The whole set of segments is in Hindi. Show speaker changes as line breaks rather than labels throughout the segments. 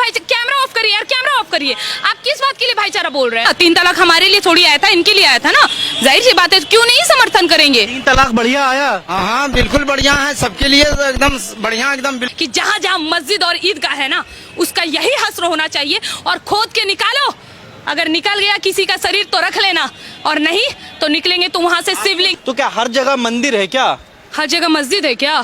भाई, कैमरा ऑफ करिए यार, कैमरा ऑफ करिए। आप किस बात के लिए भाईचारा बोल रहे हैं? 3 तलाक हमारे लिए थोड़ी आया था, इनके लिए आया था ना, जाहिर सी बात है, क्यों नहीं समर्थन करेंगे?
3 तलाक बढ़िया आया।
हाँ बिल्कुल बढ़िया है, सबके लिए एकदम बढ़िया, एकदम
कि जहाँ जहाँ मस्जिद और ईदगाह है ना, उसका यही हस्र होना चाहिए, और खोद के निकालो। अगर निकल गया किसी का शरीर तो रख लेना, और नहीं तो निकलेंगे तो वहाँ से शिवलिंग।
तो क्या हर जगह मंदिर है क्या?
हर जगह मस्जिद है क्या?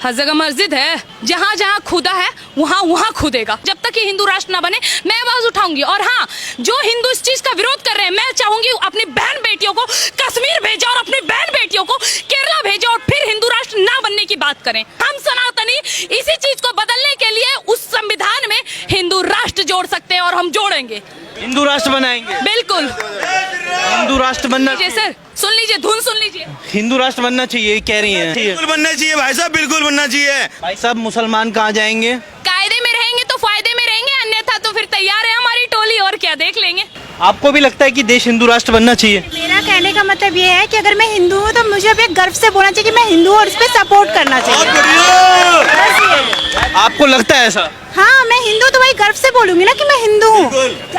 हर जगह मस्जिद है, जहाँ जहाँ खुदा है वहाँ वहाँ खुदेगा। जब तक ये हिंदू राष्ट्र ना बने मैं आवाज उठाऊंगी। और हाँ, जो हिंदू इस चीज का विरोध कर रहे हैं, मैं चाहूंगी अपनी बहन बेटियों को कश्मीर भेजे और अपनी बहन बेटियों को केरला भेजे, और फिर हिंदू राष्ट्र ना बनने की बात करें। हम सनातनी इसी चीज को बदलने के लिए उस संविधान में हिंदू राष्ट्र जोड़ सकते हैं, और हम जोड़ेंगे,
हिंदू राष्ट्र बनाएंगे।
बिल्कुल
हिंदू राष्ट्र बनना
जी सर, सुन लीजिए, धुन सुन लीजिए।
हिंदू राष्ट्र बनना चाहिए कह रही हैं।
बिल्कुल बनना चाहिए भाई साहब, बिल्कुल बनना चाहिए।
भाई साहब, मुसलमान कहाँ जाएंगे?
कायदे में रहेंगे तो फायदे में रहेंगे, अन्यथा तो फिर तैयार है हमारी टोली, और क्या देख लेंगे।
आपको भी लगता है कि देश हिंदू राष्ट्र बनना चाहिए?
मेरा कहने का मतलब ये है कि अगर मैं हिंदू हूँ तो मुझे अब एक गर्व से बोलना चाहिए कि मैं हिंदू हूँ, और उस पर सपोर्ट करना चाहिए।
आपको लगता है ऐसा?
हाँ, मैं हिंदू तो वही गर्व से बोलूंगी ना कि मैं हिंदू हूँ।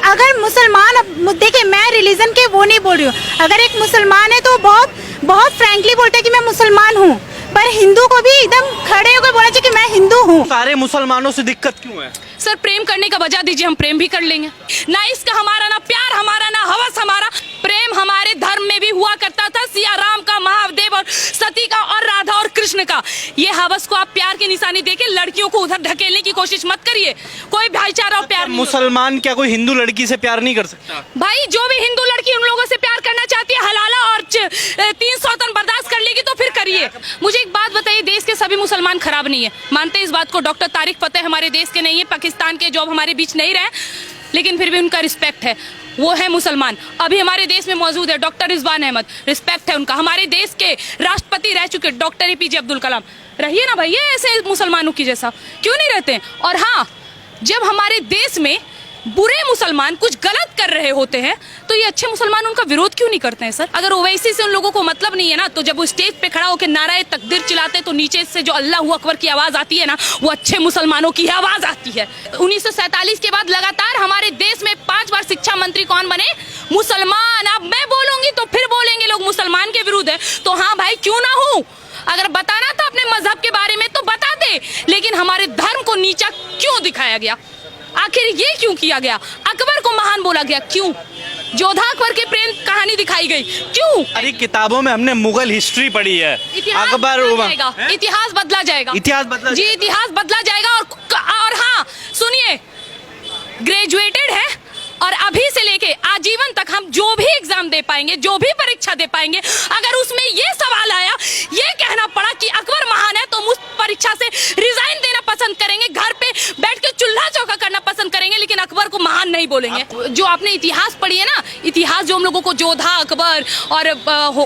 अगर मुसलमान, देखिए मैं रिलीजन के वो नहीं बोल रही हूँ, अगर एक मुसलमान है तो बहुत बहुत फ्रैंकली बोलते हैं कि मैं मुसलमान हूँ, पर हिंदू को भी एकदम खड़े होकर बोलना चाहिए कि मैं हिंदू हूँ।
सारे मुसलमानों से दिक्कत क्यों है?
सर, प्रेम करने का बजा दीजिए, हम प्रेम भी कर लेंगे। ना इश्क हमारा, ना प्यार हमारा, ना हवस हमारा। प्रेम हमारे धर्म में भी हुआ करता था, सिया राम का, महादेव और सती का, और राधा और कृष्ण का। ये हवस को आप प्यार की निशानी देके लड़कियों को उधर ढकेलने की कोशिश मत करिए। कोई भाईचारा और प्यार नहीं।
मुसलमान क्या कोई हिंदू लड़की से प्यार नहीं कर सकता?
भाई, जो भी हिंदू लड़की उन लोगों से प्यार करना चाहती है, हलाला और 3 सौतन बर्दाश्त कर लेगी तो फिर करिए। मुझे एक बात बताइए, देश के सभी मुसलमान खराब नहीं है, मानते हैं इस बात को? डॉक्टर तारिक फतेह हमारे देश के नहीं है, पाकिस्तान के, जो हमारे बीच नहीं रहे, लेकिन फिर भी उनका रिस्पेक्ट है, वो है मुसलमान, अभी हमारे देश में मौजूद है। डॉक्टर रिजवान अहमद, रिस्पेक्ट है उनका, हमारे देश के राष्ट्रपति रह चुके डॉक्टर APJ अब्दुल कलाम। रहिए ना भैया ऐसे मुसलमानों की जैसा, क्यों नहीं रहते? और हाँ, जब हमारे देश में बुरे मुसलमान कुछ गलत कर रहे होते हैं तो ये अच्छे मुसलमान उनका विरोध क्यों नहीं करते हैं सर? अगर ओवैसी से उन लोगों को मतलब नहीं है ना, तो जब वो स्टेज पे खड़ा होकर नाराए तकदीर चिल्लाते तो नीचे से जो अल्लाह अकबर की आवाज आती है ना, वो अच्छे मुसलमानों की आवाज आती है। 1947 के बाद लगातार हमारे देश में 5 बार शिक्षा मंत्री कौन बने? मुसलमान। अब मैं बोलूंगी तो फिर बोलेंगे लोग मुसलमान के विरुद्ध है, तो हाँ भाई, क्यों ना हूँ। अगर बताना था अपने मजहब के बारे में तो बता दे, लेकिन हमारे धर्म को नीचा क्यों दिखाया गया? आखिर ये क्यों किया गया? अकबर को महान बोला गया, क्यों? जोधा अकबर की प्रेम कहानी दिखाई गई, क्यों?
अरे किताबों में हमने मुगल हिस्ट्री पढ़ी है, अकबर।
इतिहास बदला जाएगा,
इतिहास बदला
जी, इतिहास बदला जाएगा। और हाँ सुनिए, ग्रेजुएटेड है और अभी से लेके आजीवन तक हम जो भी एग्जाम दे पाएंगे, जो भी परीक्षा दे पाएंगे, अगर उसमें ये सवाल आया, ये कहना पड़ा कि अकबर महान है, तो उस परीक्षा से रिजाइन देना पसंद करेंगे, घर पे बैठ के चूल्हा चौका करना पसंद करेंगे, लेकिन अकबर को महान नहीं बोलेंगे। जो आपने इतिहास पढ़ी है ना, इतिहास जो हम लोगों को जोधा, अकबर और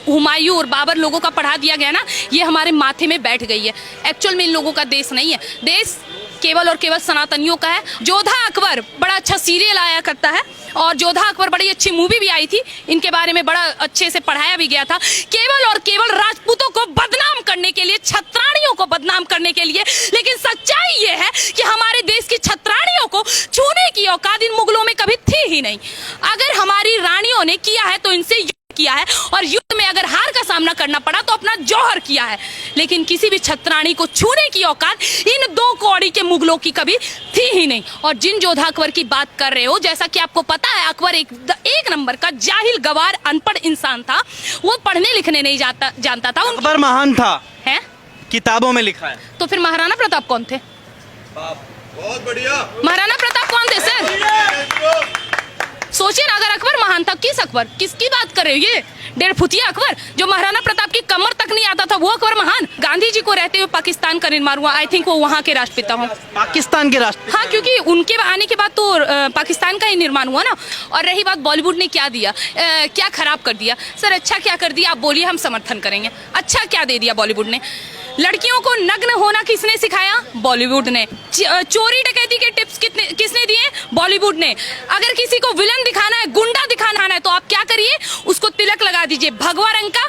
हुमायूं और बाबर लोगों का पढ़ा दिया गया ना, ये हमारे माथे में बैठ गई है। एक्चुअल में इन लोगों का देश नहीं है, देश केवल और केवल सनातनियों का है। जोधा अकबर बड़ा अच्छा सीरियल आया करता है, और जोधा अकबर बड़ी अच्छी मूवी भी आई थी, इनके बारे में बड़ा अच्छे से पढ़ाया भी गया था। केवल और केवल राजपूतों को बदनाम करने के लिए, छत्राणियों को बदनाम करने के लिए। लेकिन सच्चाई ये है कि हमारे देश की छत्राणियों को छूने की औकात इन मुगलों में कभी थी ही नहीं। अगर हमारी रानियों ने किया है तो इनसे किया है, और युद्ध में अगर हार का सामना करना पड़ा तो अपना जौहर किया है, लेकिन किसी भी छत्राणी को छूने की औकात इन 2 कौड़ी के मुगलों की कभी थी ही नहीं। और जिन जोधा अकबर की बात कर रहे हो, जैसा कि आपको पता है, अकबर एक नंबर का जाहिल, गवार, अनपढ़ इंसान था, वो पढ़ने लिखने नहीं जानता था।
अकबर महान था,
है
किताबों में लिखा है।
तो फिर महाराणा प्रताप कौन थे?
बहुत बढ़िया।
महाराणा प्रताप कौन थे सर? सोचिए ना, अगर अकबर महान था, किस अकबर, किसकी बात कर रहे हो? ये 1.5 फुटिया अकबर जो महाराणा प्रताप की कमर तक नहीं आता था, वो अकबर महान? गांधी जी को रहते हुए पाकिस्तान का निर्माण हुआ, आई थिंक वो वहाँ के राष्ट्रपिता हों।
पाकिस्तान के राष्ट्र?
हाँ, क्योंकि उनके आने के बाद तो पाकिस्तान का ही निर्माण हुआ ना। और रही बात बॉलीवुड ने क्या दिया, क्या खराब कर दिया सर? अच्छा क्या कर दिया आप बोलिए, हम समर्थन करेंगे। अच्छा क्या दे दिया बॉलीवुड ने? लड़कियों को नग्न होना किसने सिखाया? बॉलीवुड ने। चोरी डकैती के टिप्स किसने दिए? बॉलीवुड ने। अगर किसी को विलन दिखाना है, गुंडा दिखाना है, तो आप क्या करिए, उसको तिलक लगा दीजिए, भगवा रंग का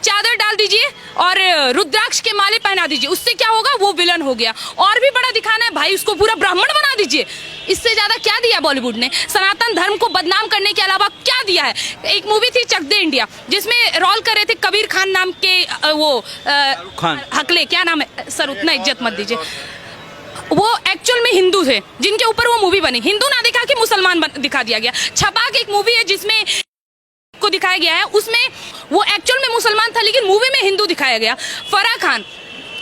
चादर डाल दीजिए और रुद्राक्ष के माले पहना दीजिए, उससे क्या होगा, वो विलन हो गया। और भी बड़ा दिखाना है भाई, उसको पूरा ब्राह्मण बना दीजिए। इससे ज्यादा क्या दिया बॉलीवुड ने? सनातन धर्म को बदनाम करने के अलावा क्या दिया है? एक मूवी थी चक दे इंडिया, जिसमें रोल कर रहे थे कबीर खान नाम के
खान।
हकले, क्या नाम है सर, उतना इज्जत मत दीजिए। वो एक्चुअल में हिंदू थे जिनके ऊपर वो मूवी बनी। हिंदू ना दिखा के मुसलमान दिखा दिया गया। छपाक एक मूवी है जिसमें को दिखाया गया है, उसमें वो एक्चुअल में मुसलमान था लेकिन मूवी में हिंदू दिखाया गया। फराह खान,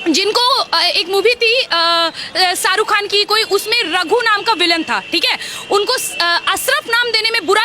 जिनको एक मूवी थी शाहरुख खान की कोई, उसमें रघु नाम का विलन था, ठीक है, उनको अशरफ नाम देने में बुरा